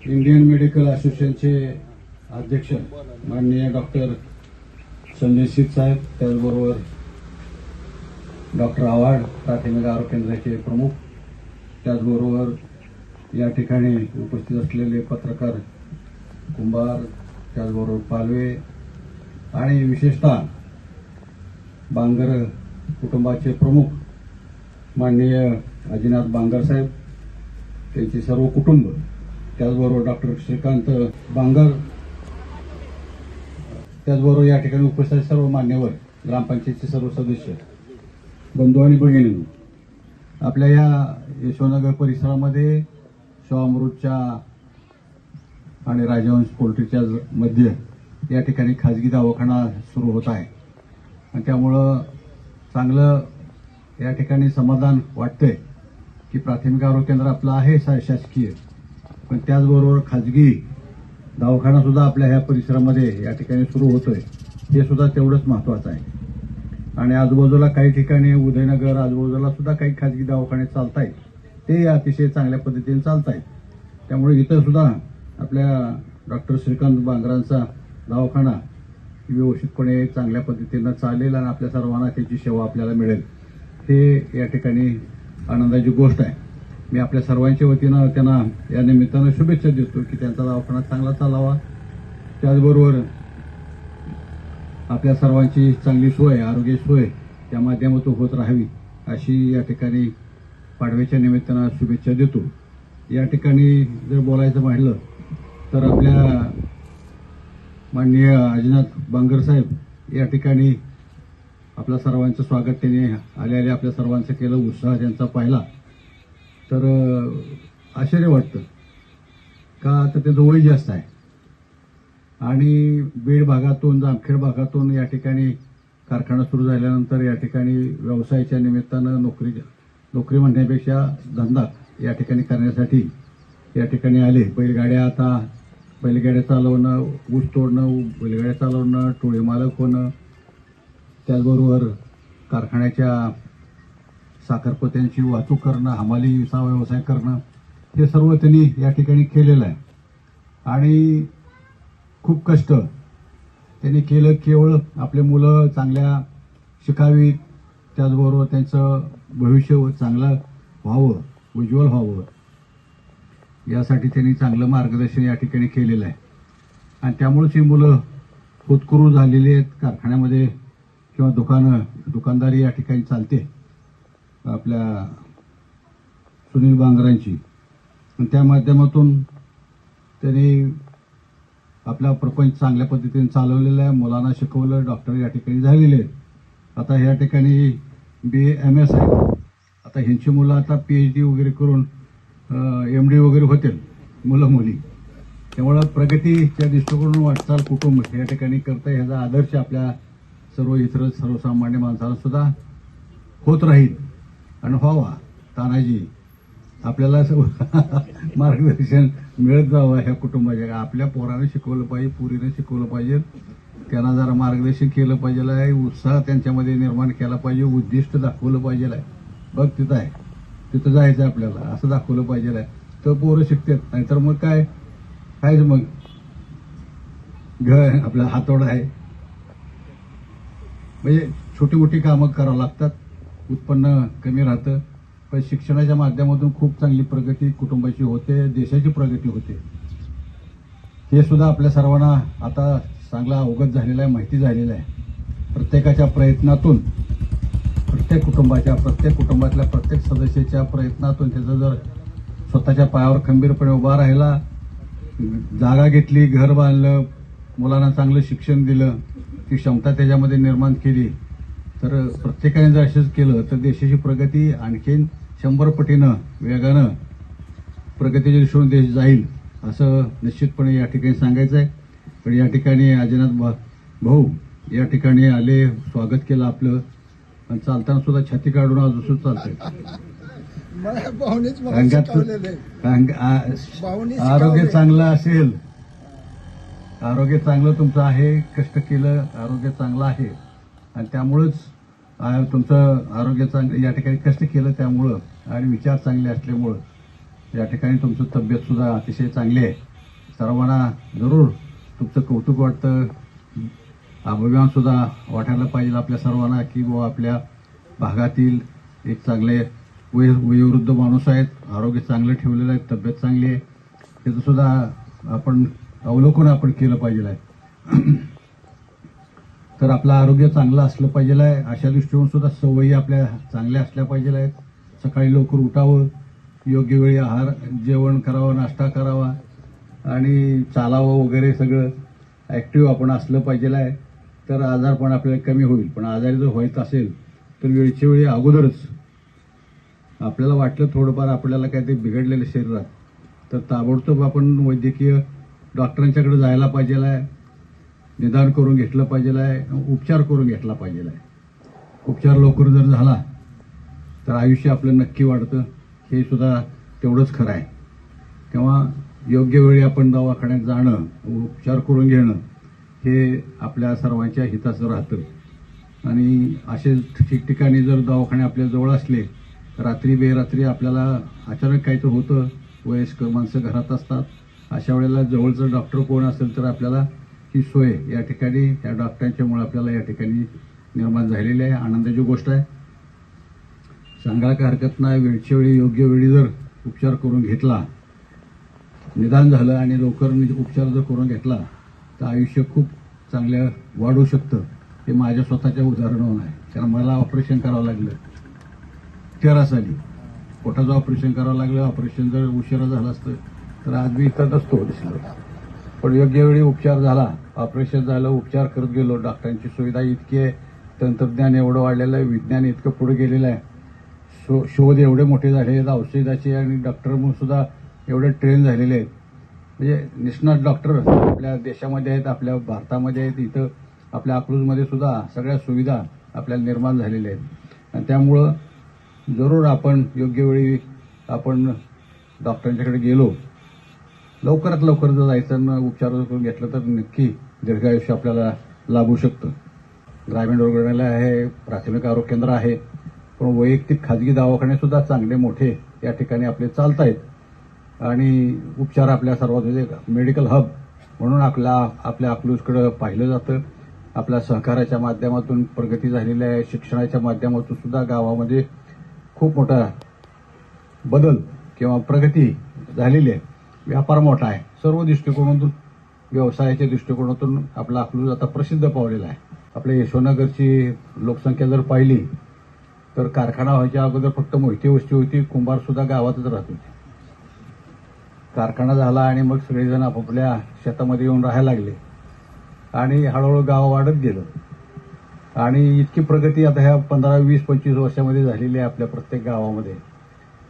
Indian medical असोसिएशनचे अध्यक्ष माननीय डॉक्टर संजय शीत साहेब, त्याचबरोबर डॉक्टर आव्हाड प्राथमिक आरोग्य केंद्राचे प्रमुख, त्याचबरोबर या ठिकाणी उपस्थित असलेले पत्रकार कुंभार, त्याचबरोबर पालवे आणि विशेषतः बांगर कुटुंबाचे प्रमुख माननीय अजिनाथ बांगर साहेब, त्यांचे सर्व कुटुंब, त्याचबरोबर डॉक्टर श्रीकांत बांगर, त्याचबरोबर या ठिकाणी उपस्थित सर्व मान्यवर, ग्रामपंचायतचे सर्व सदस्य, बंधू आणि भगिनी, आपल्या या यशवंतनगर परिसरामध्ये शिवामृतच्या आणि राजहंस पोल्ट्रीच्या मध्ये या ठिकाणी खाजगी दवाखाना सुरू होत आहे आणि त्यामुळं चांगलं या ठिकाणी समाधान वाटतंय की प्राथमिक आरोग्य केंद्र आपलं आहे शासकीय, पण त्याचबरोबर खाजगी दवाखाना सुद्धा आपल्या ह्या परिसरामध्ये या ठिकाणी सुरू होतोय, हे सुद्धा तेवढंच महत्वाचं आहे. आणि आजूबाजूला काही ठिकाणी उदयनगर आजूबाजूला सुद्धा काही खाजगी दवाखाने चालत आहेत, ते अतिशय चांगल्या पद्धतीने चालत आहेत. त्यामुळे इथं सुद्धा आपल्या डॉक्टर श्रीकांत बांगरांचा दवाखाना व्यवस्थितपणे चांगल्या पद्धतीनं चालेल आणि आपल्या सर्वांना त्याची सेवा आपल्याला मिळेल, हे या ठिकाणी आनंदाची गोष्ट आहे. मी आपल्या सर्वांच्या वतीनं त्यांना या निमित्तानं शुभेच्छा देतो की त्यांचा दवाखाना चांगला चालावा, त्याचबरोबर आपल्या सर्वांची चांगली सोय, आरोग्य सोय त्या माध्यमातून होत राहावी, अशी या ठिकाणी पाडव्याच्या निमित्तानं शुभेच्छा देतो. या ठिकाणी जर बोलायचं म्हटलं तर आपल्या माननीय अजिनाथ बांगर साहेब या ठिकाणी आपल्या सर्वांचं स्वागत त्यांनी आलेल्या आपल्या सर्वांचं केलं, उत्साह त्यांचा पाहिला तर आश्चर्य वाटतं का, तर त्याचं वय जास्त आहे आणि बीड भागातून, जामखेड भागातून या ठिकाणी कारखाना सुरू झाल्यानंतर या ठिकाणी व्यवसायाच्या निमित्तानं नोकरी म्हणण्यापेक्षा धंदा या ठिकाणी करण्यासाठी या ठिकाणी आले. बैलगाड्या चालवणं, ऊस तोडणं, बैलगाड्या चालवणं, टोळी मालक होणं, त्याचबरोबर कारखान्याच्या साखरपोत्यांची वाहतूक करणं, हमालीचा व्यवसाय करणं, हे सर्व त्यांनी या ठिकाणी केलेलं आहे. आणि खूप कष्ट त्यांनी केलं, केवळ आपले मुलं चांगल्या शिकावीत, त्याचबरोबर त्यांचं भविष्य चांगलं व्हावं, उज्ज्वल व्हावं, यासाठी त्यांनी चांगलं मार्गदर्शन या ठिकाणी केलेलं आहे. आणि त्यामुळेच ही मुलं होतकरू झालेली आहेत. कारखान्यामध्ये किंवा दुकानदारी या ठिकाणी चालते आपल्या सुनील बांगरांची, आणि त्या माध्यमातून त्यांनी आपला प्रपंच चांगल्या पद्धतीने चालवलेला आहे. मुलांना शिकवलं, डॉक्टर या ठिकाणी झालेले आहेत. आता ह्या ठिकाणी BA-MS आहे. आता ह्यांची मुलं आता PhD वगैरे करून MD वगैरे होतील मुलं मुली. त्यामुळं प्रगतीच्या दृष्टिकोनातून वाटचाल कुटुंब या ठिकाणी करता, ह्याचा आदर्श आपल्या सर्व इतर सर्वसामान्य माणसाला सुद्धा होत राहील आणि व्हावा. तानाजी आपल्याला मार्गदर्शन मिळत जावं ह्या कुटुंबाच्या. आपल्या पोरानं शिकवलं पाहिजे, पुरीनं शिकवलं पाहिजे, त्यांना जरा मार्गदर्शन केलं पाहिजे आहे, उत्साह त्यांच्यामध्ये निर्माण केला पाहिजे, उद्दिष्ट दाखवलं पाहिजे आहे. बघ तिथं आहे, तिथं जायचं आपल्याला, असं दाखवलं पाहिजे आहे, तर पोरं शिकतात. नाहीतर मग काय मग घर आपला हातोडा आहे, म्हणजे छोटी मोठी कामं करावं लागतात, उत्पन्न कमी राहतं. पण शिक्षणाच्या माध्यमातून खूप चांगली प्रगती कुटुंबाची होते, देशाची प्रगती होते. हे सुद्धा आपल्या सर्वांना आता चांगला अवगत झालेला आहे, माहिती झालेलं आहे. प्रत्येकाच्या प्रयत्नातून, प्रत्येक कुटुंबातल्या प्रत्येक सदस्याच्या प्रयत्नातून त्याचं जर स्वतःच्या पायावर खंबीरपणे उभा राहिला, जागा घेतली, घर बांधलं, मुलांना चांगलं शिक्षण दिलं, ती क्षमता त्याच्यामध्ये निर्माण केली, तर प्रत्येकाने जर असंच केलं तर देशाची प्रगती आणखीन 100 पटीनं वेगानं प्रगतीच्या दिशेने देश जाईल, असं निश्चितपणे या ठिकाणी सांगायचं आहे. पण या ठिकाणी अजिनाथ भाऊ या ठिकाणी आले, स्वागत केलं आपलं, आणि चालताना सुद्धा छाती काढून अजून सुद्धा चालतंय. आरोग्य चांगलं असेल, आरोग्य चांगलं तुमचं आहे, कष्ट केलं, आरोग्य चांगलं आहे, आणि त्यामुळंच तुमचं आरोग्य चांगलं, या ठिकाणी कष्ट केलं त्यामुळं आणि विचार चांगले असल्यामुळं या ठिकाणी तुमचं तब्येत सुद्धा अतिशय चांगली आहे. सर्वांना जरूर तुमचं कौतुक वाटतं, अभिमान सुद्धा वाटायला पाहिजे आपल्या सर्वांना की बुवा आपल्या भागातील एक चांगले वयोवृद्ध माणूस आहेत, आरोग्य चांगलं ठेवलेलं आहे, तब्येत चांगली आहे, त्याचं सुद्धा आपण अवलोकन आपण केलं पाहिजे आहे. तर आपलं आरोग्य चांगलं असलं पाहिजे आहे, अशा दृष्टीने सुद्धा सवयी आपल्या चांगल्या असल्या पाहिजे आहेत. सकाळी लवकर उठावं, योग्य वेळी आहार जेवण करावं, नाश्ता करावा आणि चालावं वगैरे सगळं ॲक्टिव्ह आपण असलं पाहिजे आहे. तर आजारपण आपल्याला कमी होईल. पण आजारी जर व्हायचं असेल तर वेळच्या वेळी अगोदरच आपल्याला वाटलं थोडंफार आपल्याला काय ते बिघडलेलं शरीरात, तर ताबडतोब आपण वैद्यकीय डॉक्टरांच्याकडे जायला पाहिजे आहे, निदान करून घेतलं पाहिजे आहे, उपचार करून घेतला पाहिजे आहे. उपचार लवकर जर झाला तर आयुष्य आपलं नक्की वाढतं, हे सुद्धा तेवढंच खरं आहे. तेव्हा योग्य वेळी आपण दवाखान्यात जाणं, उपचार करून घेणं हे आपल्या सर्वांच्या हिताचं राहतं. आणि असे ठिकठिकाणी जर दवाखाने आपल्या जवळ असले, रात्री बेरात्री आपल्याला अचानक काही तर होतं, वयस्कर माणसं घरात असतात, अशा वेळेला जवळचं डॉक्टर कोण असेल तर आपल्याला ही सोय या ठिकाणी या डॉक्टरांच्यामुळे आपल्याला या ठिकाणी निर्माण झालेली आहे. आनंदाची गोष्ट आहे. सांगायला काही हरकत नाही. वेळच्या वेळी योग्य वेळी जर उपचार करून घेतला, निदान झालं आणि लवकर उपचार जर करून घेतला तर आयुष्य खूप चांगलं वाढू शकतं. हे माझ्या स्वतःच्या उदाहरणावर आहे. कारण मला ऑपरेशन करावं लागलं 13 साली, पोटाचं ऑपरेशन करावं लागलं. ऑपरेशन जर उशिरा झालं असतं तर आज मी इथं नसतो दिसलो. पण योग्य वेळी उपचार झाला, ऑपरेशन झालं, उपचार करत गेलो. डॉक्टरांची सुविधा इतकी आहे, तंत्रज्ञान एवढं वाढलेलं आहे, विज्ञान इतकं पुढे गेलेलं आहे, शोध एवढे मोठे झाले आहेत औषधाचे, आणि डॉक्टर सुद्धा एवढे ट्रेन झालेले आहेत. म्हणजे निष्णात डॉक्टर आपल्या देशामध्ये आहेत, आपल्या भारतामध्ये आहेत, इथं आपल्या अकलूजमध्ये सुद्धा सगळ्या सुविधा आपल्याला निर्माण झालेल्या आहेत. आणि त्यामुळं जरूर आपण योग्य वेळी आपण डॉक्टरांच्याकडे गेलो, लवकरात लवकर जर जायचं आणि उपचार करून घेतलं तर नक्की दीर्घायुष्य आपल्याला लाभू शकतं. ग्रामीण रुग्णालय आहे, प्राथमिक आरोग्य केंद्र आहे, पण वैयक्तिक खाजगी दवाखाने सुद्धा चांगले मोठे या ठिकाणी आपले चालत आहेत. आणि उपचार आपल्या सर्वात मेडिकल हब म्हणून आपल्या अकलूजकडं पाहिलं जातं. आपल्या सहकाराच्या माध्यमातून प्रगती झालेली आहे. शिक्षणाच्या माध्यमातून सुद्धा गावामध्ये खूप मोठा बदल किंवा प्रगती झालेली आहे. व्यापार मोठा आहे. सर्व दृष्टिकोनातून, व्यवसायाच्या दृष्टिकोनातून आपला अकलूज आता प्रसिद्ध पावलेला आहे. आपल्या यशवंतनगरची लोकसंख्या जर पाहिली तर कारखाना व्हायच्या अगोदर फक्त मोहिते वस्ती होती, कुंभार सुद्धा गावातच राहत होते. कारखाना झाला आणि मग सगळेजण आपापल्या शेतामध्ये येऊन राहायला लागले आणि हळूहळू गाव वाढत गेलं. आणि इतकी प्रगती आता ह्या 15, 20, 25 वर्षामध्ये झालेली आहे आपल्या प्रत्येक गावामध्ये,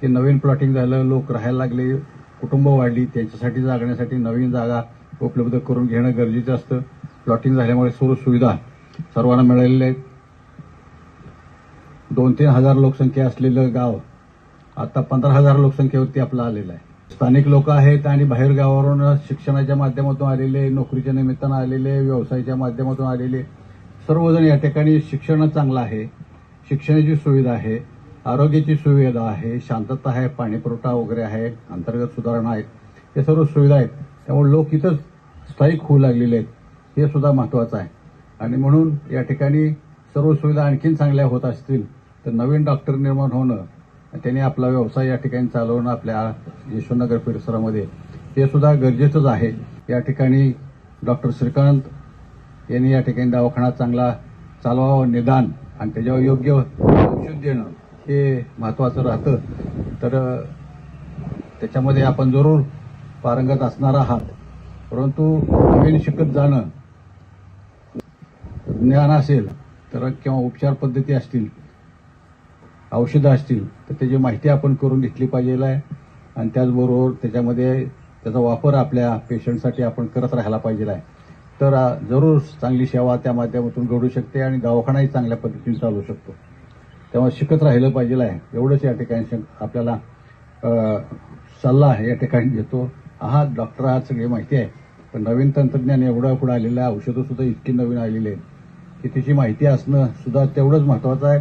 की नवीन प्लॉटिंग झालं, लोक राहायला लागले, कुटुंब वाढली, त्यांच्यासाठी जागण्यासाठी नवीन जागा उपलब्ध करून घेणं गरजेचं असतं. प्लॉटिंग झाल्यामुळे सर्व सुविधा सर्वांना मिळालेल्या आहेत. 2-3 हजार लोकसंख्या असलेलं गाव आता 15,000 लोकसंख्येवरती आपलं आलेलं आहे. स्थानिक लोक आहेत आणि बाहेर गावावरून शिक्षणाच्या माध्यमातून आलेले, नोकरीच्या निमित्तानं आलेले, व्यवसायाच्या माध्यमातून आलेले सर्वजण या ठिकाणी. शिक्षण चांगलं आहे, शिक्षणाची सुविधा आहे, आरोग्याची सुविधा आहे, शांतता आहे, पाणीपुरवठा वगैरे आहे, अंतर्गत सुधारणा आहेत, हे सर्व सुविधा आहेत. त्यामुळे लोक इथंच स्थायिक होऊ लागलेले आहेत, हे सुद्धा महत्त्वाचं आहे. आणि म्हणून या ठिकाणी सर्व सुविधा आणखीन चांगल्या होत असतील तर नवीन डॉक्टर निर्माण होणं, त्यांनी आपला व्यवसाय या ठिकाणी चालवणं आपल्या यशवंतनगर परिसरामध्ये, हे सुद्धा गरजेचंच आहे. या ठिकाणी डॉक्टर श्रीकांत यांनी या ठिकाणी दवाखाना चांगला चालवावं, निदान आणि त्याच्यावर योग्य औषध देणं हे महत्त्वाचं राहतं. तर त्याच्यामध्ये आपण जरूर पारंगत असणार आहात. परंतु नवीन शिकत जाणं, ज्ञान असेल तर किंवा उपचार पद्धती असतील, औषधं असतील तर त्याची माहिती आपण करून घेतली पाहिजे आहे. आणि त्याचबरोबर त्याच्यामध्ये त्याचा वापर आपल्या पेशंटसाठी आपण करत राहायला पाहिजे आहे. तर जरूर चांगली सेवा त्या माध्यमातून घडू शकते आणि दवाखानाही चांगल्या पद्धतीने चालू शकतो. तेव्हा शिकत राहिलं पाहिजे आहे. एवढंच या ठिकाणी आपल्याला सल्ला या ठिकाणी देतो. आहात डॉक्टर आहात, सगळी माहिती आहे, पण नवीन तंत्रज्ञान एवढं पुढे आलेलं आहे, औषधं सुद्धा इतकी नवीन आलेली आहेत की त्याची माहिती असणं सुद्धा तेवढंच महत्त्वाचं आहे.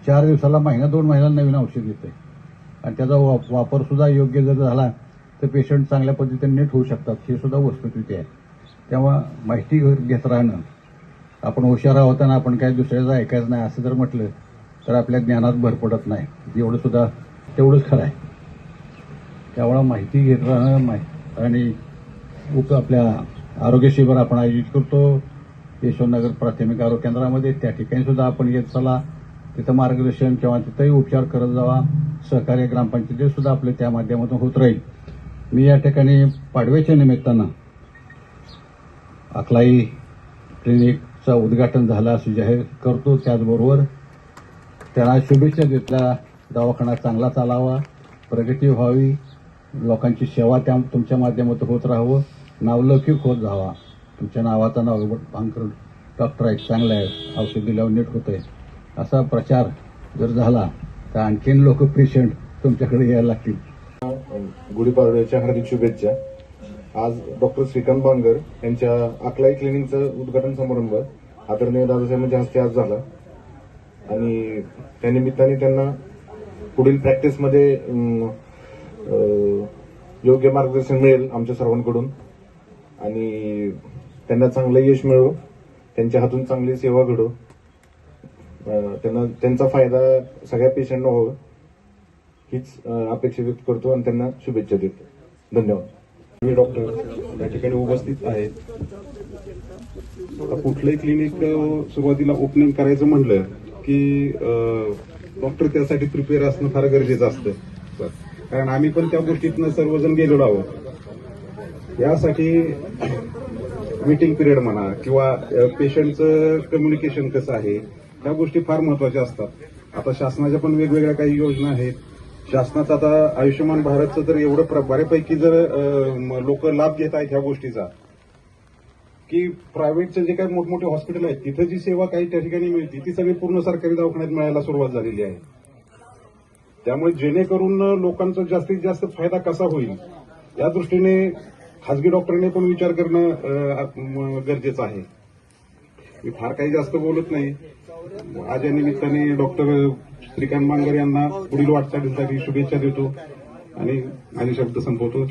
4 दिवसाला, महिना 2 महिन्याला नवीन औषध येतं आणि त्याचा वापर सुद्धा योग्य जर झाला तर पेशंट चांगल्या पद्धतीने नीट होऊ शकतात, हे सुद्धा वस्तुस्थिती आहे. तेव्हा माहिती घेत राहणं, आपण हुशार आहोत आणि आपण काय दुसऱ्याचं ऐकायचं नाही असं जर म्हटलं तर आपल्या ज्ञानात भर पडत नाही. एवढं सुद्धा तेवढंच खरं आहे. त्यामुळं माहिती घेत राहणं आणि आपल्या आरोग्य शिबिर आपण आयोजित करतो यशवंतनगर प्राथमिक आरोग्य केंद्रामध्ये. त्या ठिकाणी सुद्धा आपण येत चला, तिथं मार्गदर्शन किंवा तिथंही उपचार करत जावा. सहकार्य ग्रामपंचायतीत सुद्धा आपले त्या माध्यमातून होत राहील. मी या ठिकाणी पाडव्याच्या निमित्तानं अकलाई क्लिनिकचं उद्घाटन झालं असं जाहीर करतो. त्याचबरोबर त्यांना शुभेच्छा देतल्या. दवाखाना चांगला चालावा, प्रगती व्हावी, लोकांची सेवा तुमच्या माध्यमातून होत राहावं, नावलौकिक होत जावा. तुमच्या नावाचा नावकर डॉक्टर आहेत, चांगलं आहे, औषध दिल्यावर नीट होतंय, असा प्रचार जर झाला तर आणखीन लोक पेशंट तुमच्याकडे यायला लागतील. गुढीपाडव्याच्या हार्दिक शुभेच्छा. आज डॉक्टर श्रीकांत बांगर यांच्या अकलाई क्लिनिकचं उद्घाटन समारंभ आदरणीय दादासाहेबांच्या हस्ते आज झाला आणि त्यानिमित्ताने त्यांना पुढील प्रॅक्टिसमध्ये योग्य मार्गदर्शन मिळेल आमच्या सर्वांकडून आणि त्यांना चांगलं यश मिळो, त्यांच्या हातून चांगली सेवा घडो, त्यांचा फायदा सगळ्या पेशंटना व्हावं हीच अपेक्षा व्यक्त करतो आणि त्यांना शुभेच्छा देतो. धन्यवाद. मी डॉक्टर या ठिकाणी उपस्थित आहेत. कुठलंही क्लिनिक सुरुवातीला ओपनिंग करायचं म्हणलं की डॉक्टर त्यासाठी प्रिपेअर असणं फार गरजेचं असतं, कारण आम्ही पण त्या गोष्टीतनं सर्वजण गेलेलो आहोत. यासाठी मीटिंग पिरियड म्हणा किंवा पेशंटचं कम्युनिकेशन कसं आहे, ह्या गोष्टी फार महत्वाच्या असतात. आता शासनाच्या पण वेगवेगळ्या काही योजना आहेत. शासनाचं आता आयुष्यमान भारतचं तर एवढं बऱ्यापैकी जर लोक लाभ घेत आहेत ह्या गोष्टीचा की प्रायव्हेटचे जे काही मोठमोठे हॉस्पिटल आहेत तिथं जी सेवा काही त्या ठिकाणी मिळते ती सगळी पूर्ण सरकारी दवाखान्यात मिळायला सुरुवात झालेली आहे. त्यामुळे जेणेकरून लोकांचा जास्तीत जास्त फायदा कसा होईल या दृष्टीने खासगी डॉक्टरने पण विचार करणं गरजेचं आहे. मी फार काही जास्त बोलत नाही. आज या निमित्ताने डॉक्टर श्रीकांत बांगर यांना पुढील वाटचालीसाठी शुभेच्छा देतो आणि शब्द संपवतो.